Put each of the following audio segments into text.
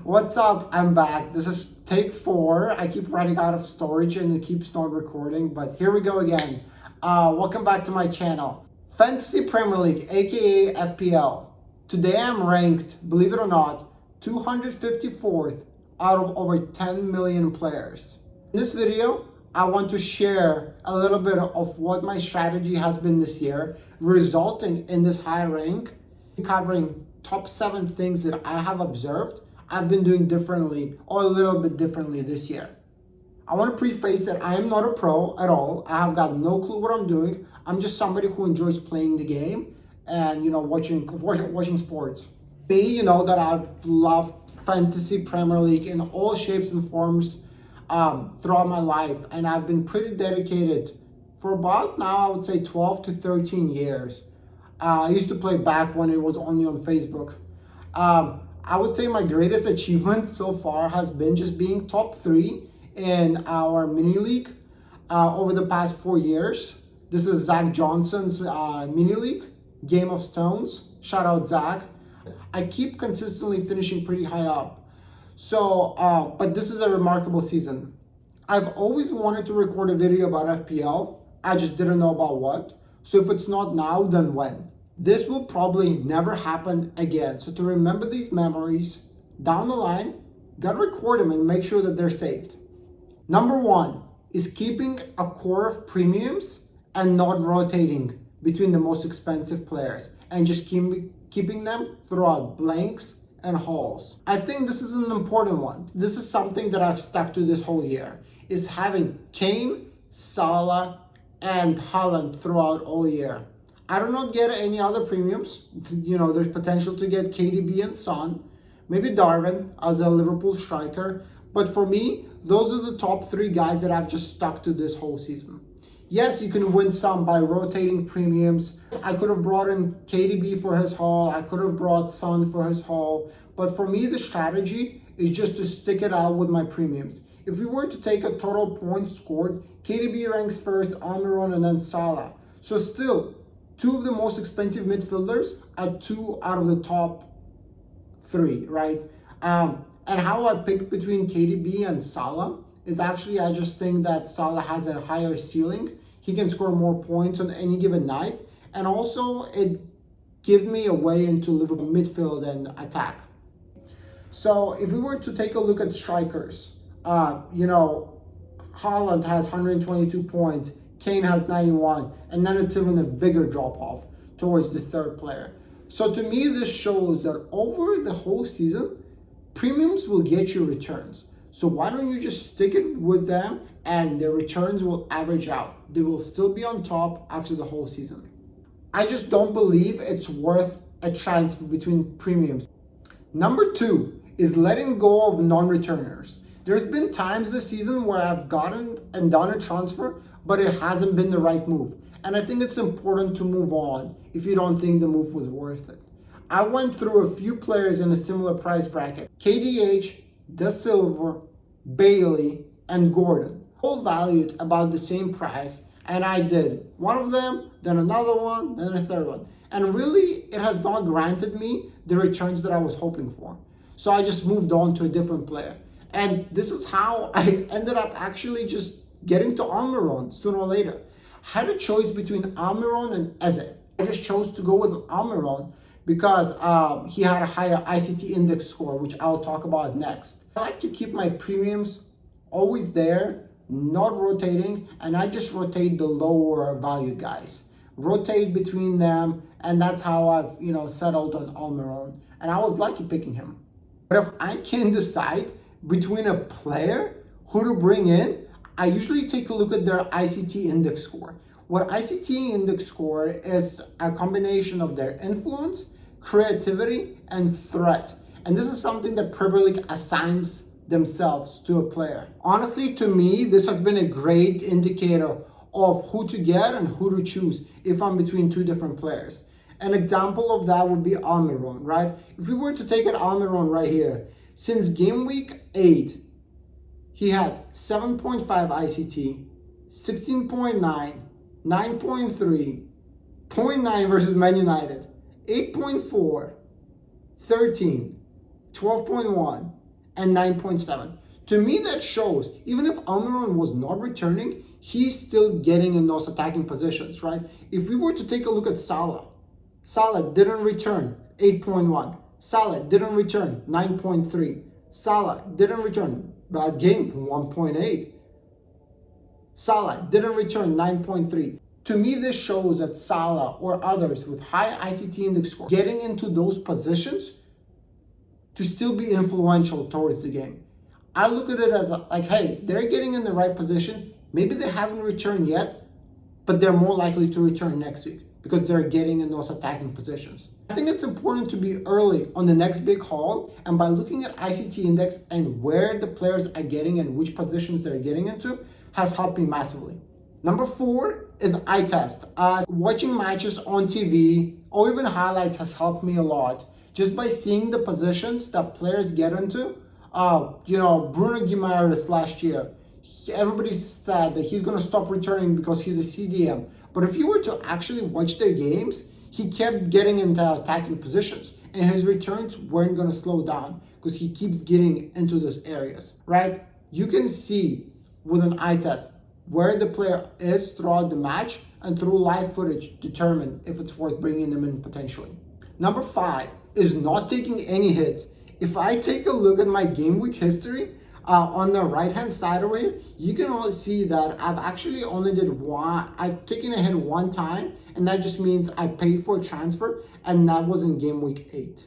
What's up? I'm back. This is take 4. I keep running out of storage and it keeps not recording, but here we go again. Welcome back to my channel. Fantasy Premier League, aka FPL. Today I'm ranked, believe it or not, 254th out of over 10 million players. In this video, I want to share a little bit of what my strategy has been this year, resulting in this high rank, covering top 7 things that I have observed I've been doing differently or a little bit differently this year. I want to preface that I am not a pro at all. I have got no clue what I'm doing. I'm just somebody who enjoys playing the game and, watching sports. Me, you know that I've loved Fantasy Premier League in all shapes and forms throughout my life. And I've been pretty dedicated for about now, I would say 12 to 13 years. I used to play back when it was only on Facebook. I would say my greatest achievement so far has been just being top 3 in our mini league over the past 4 years. This is Zach Johnson's mini league, Game of Stones. Shout out Zach. I keep consistently finishing pretty high up. So, but this is a remarkable season. I've always wanted to record a video about FPL. I just didn't know about what. So if it's not now, then when? This will probably never happen again. So to remember these memories down the line, gotta record them and make sure that they're saved. Number 1 is keeping a core of premiums and not rotating between the most expensive players and just keeping them throughout blanks and hauls. I think this is an important one. This is something that I've stuck to this whole year, is having Kane, Salah, and Haaland throughout all year. I do not get any other premiums. There's potential to get KDB and Son, maybe Darwin as a Liverpool striker. But for me, those are the top 3 guys that I've just stuck to this whole season. Yes, you can win some by rotating premiums. I could have brought in KDB for his haul. I could have brought Son for his haul. But for me, the strategy is just to stick it out with my premiums. If we were to take a total points scored, KDB ranks first, Almiron, and then Salah. So still, 2 of the most expensive midfielders are 2 out of the top 3, right? And how I picked between KDB and Salah is actually, I just think that Salah has a higher ceiling. He can score more points on any given night. And also, it gives me a way into Liverpool midfield and attack. So if we were to take a look at strikers, Haaland has 122 points. Kane has 91, and then it's even a bigger drop-off towards the 3rd player. So to me, this shows that over the whole season, premiums will get you returns. So why don't you just stick it with them and their returns will average out. They will still be on top after the whole season. I just don't believe it's worth a transfer between premiums. Number 2 is letting go of non-returners. There's been times this season where I've gotten and done a transfer, but it hasn't been the right move. And I think it's important to move on if you don't think the move was worth it. I went through a few players in a similar price bracket. KDH, Da Silva, Bailey, and Gordon. All valued about the same price. And I did one of them, then another one, then a 3rd one. And really, it has not granted me the returns that I was hoping for. So I just moved on to a different player. And this is how I ended up actually just getting to Almiron sooner or later. I had a choice between Almiron and Eze. I just chose to go with Almiron because he had a higher ICT Index score, which I'll talk about next. I like to keep my premiums always there, not rotating, and I just rotate the lower valued guys. Rotate between them, and that's how I've settled on Almiron. And I was lucky picking him. But if I can decide between a player who to bring in, I usually take a look at their ICT Index score. What ICT Index score is a combination of their influence, creativity, and threat. And this is something that Premier League assigns themselves to a player. Honestly, to me, this has been a great indicator of who to get and who to choose if I'm between 2 different players. An example of that would be Almiron, right? If we were to take an Almiron right here, since game week 8, he had 7.5 ICT, 16.9, 9.3, 0.9 versus Man United, 8.4, 13, 12.1, and 9.7. To me, that shows even if Almiron was not returning, he's still getting in those attacking positions, right? If we were to take a look at Salah, Salah didn't return, 8.1. Salah didn't return, 9.3. Salah didn't return, bad game, 1.8. Salah didn't return, 9.3. To me, this shows that Salah or others with high ICT Index score getting into those positions to still be influential towards the game. I look at it as like, hey, they're getting in the right position. Maybe they haven't returned yet, but they're more likely to return next week because they're getting in those attacking positions. I think it's important to be early on the next big haul, and by looking at ICT Index and where the players are getting and which positions they're getting into has helped me massively. Number 4 is eye test. Watching matches on TV or even highlights has helped me a lot. Just by seeing the positions that players get into, Bruno Guimaraes last year, everybody said that he's going to stop returning because he's a CDM. But if you were to actually watch their games, he kept getting into attacking positions and his returns weren't going to slow down because he keeps getting into those areas, right? You can see with an eye test where the player is throughout the match and through live footage determine if it's worth bringing them in potentially. Number 5 is not taking any hits. If I take a look at my game week history, on the right hand side over here, you can all see that I've actually only I've taken a hit one time, and that just means I paid for a transfer, and that was in game week 8.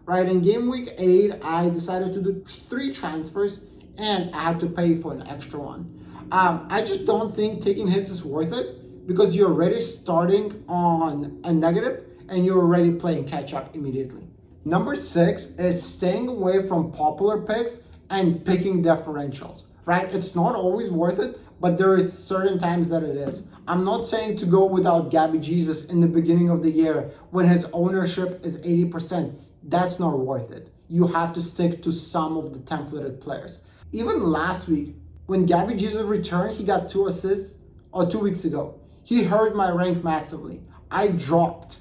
Right, in game week 8, I decided to do 3 transfers, and I had to pay for an extra one. I just don't think taking hits is worth it because you're already starting on a negative, and you're already playing catch up immediately. Number 6 is staying away from popular picks and picking differentials, right? It's not always worth it, but there is certain times that it is. I'm not saying to go without Gabby Jesus in the beginning of the year when his ownership is 80%. That's not worth it. You have to stick to some of the templated players. Even last week, when Gabby Jesus returned, he got 2 assists, or 2 weeks ago. He hurt my rank massively. I dropped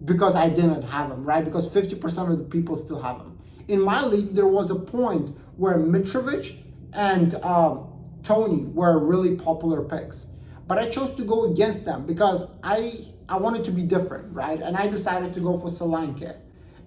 because I didn't have him, right? Because 50% of the people still have him. In my league, there was a point where Mitrovic and Tony were really popular picks. But I chose to go against them because I wanted to be different, right? And I decided to go for Solanke.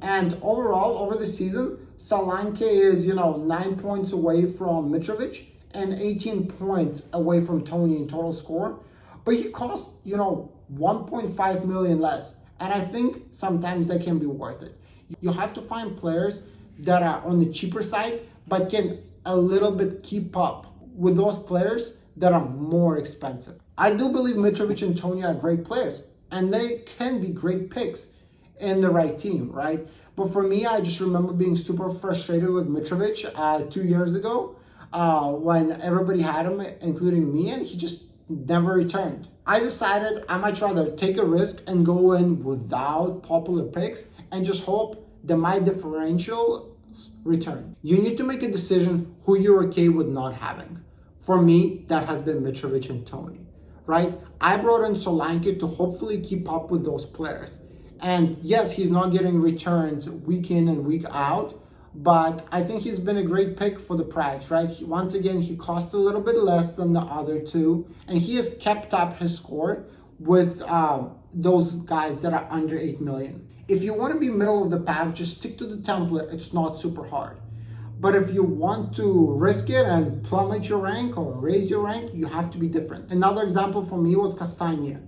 And overall, over the season, Solanke is, 9 points away from Mitrovic and 18 points away from Tony in total score. But he cost, 1.5 million less. And I think sometimes that can be worth it. You have to find players that are on the cheaper side, but can a little bit keep up with those players that are more expensive. I do believe Mitrovic and Tony are great players, and they can be great picks in the right team, right? But for me, I just remember being super frustrated with Mitrovic 2 years ago when everybody had him, including me, and he just never returned. I decided I might rather take a risk and go in without popular picks and just hope that my differentials return. You need to make a decision who you're okay with not having. For me, that has been Mitrovic and Tony, right? I brought in Solanke to hopefully keep up with those players. And yes, he's not getting returns week in and week out, but I think he's been a great pick for the price, right? Once again, he cost a little bit less than the other two, and he has kept up his score with those guys that are under 8 million. If you want to be middle of the pack, just stick to the template. It's not super hard. But if you want to risk it and plummet your rank or raise your rank, you have to be different. Another example for me was Castagne.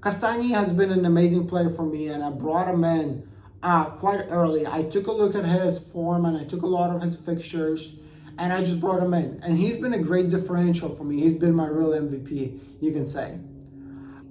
Castagne has been an amazing player for me, and I brought him in quite early. I took a look at his form and I took a lot of his fixtures, and I just brought him in. And he's been a great differential for me. He's been my real MVP, you can say.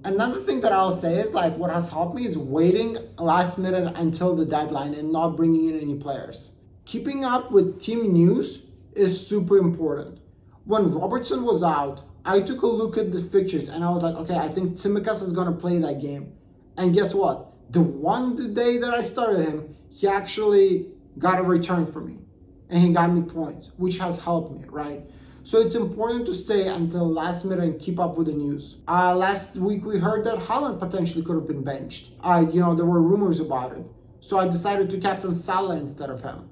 Another thing that I'll say is what has helped me is waiting last minute until the deadline and not bringing in any players. Keeping up with team news is super important. When Robertson was out, I took a look at the fixtures and I was like, okay, I think Tsimikas is going to play that game. And guess what? The day that I started him, he actually got a return for me. And he got me points, which has helped me, right? So it's important to stay until last minute and keep up with the news. Last week we heard that Haaland potentially could have been benched. There were rumors about it. So I decided to captain Salah instead of him.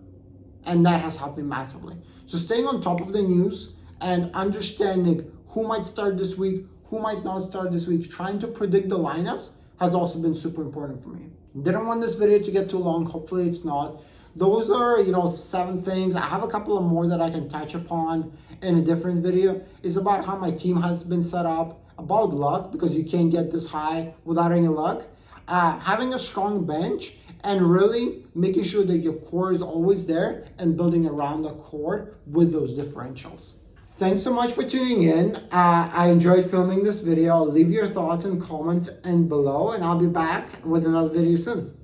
and that has helped me massively. So staying on top of the news and understanding who might start this week, who might not start this week, trying to predict the lineups has also been super important for me. Didn't want this video to get too long, hopefully it's not. Those are, 7 things. I have a couple of more that I can touch upon in a different video. It's about how my team has been set up, about luck, because you can't get this high without any luck. Having a strong bench and really making sure that your core is always there and building around the core with those differentials. Thanks so much for tuning in. I enjoyed filming this video. Leave your thoughts and comments below, and I'll be back with another video soon.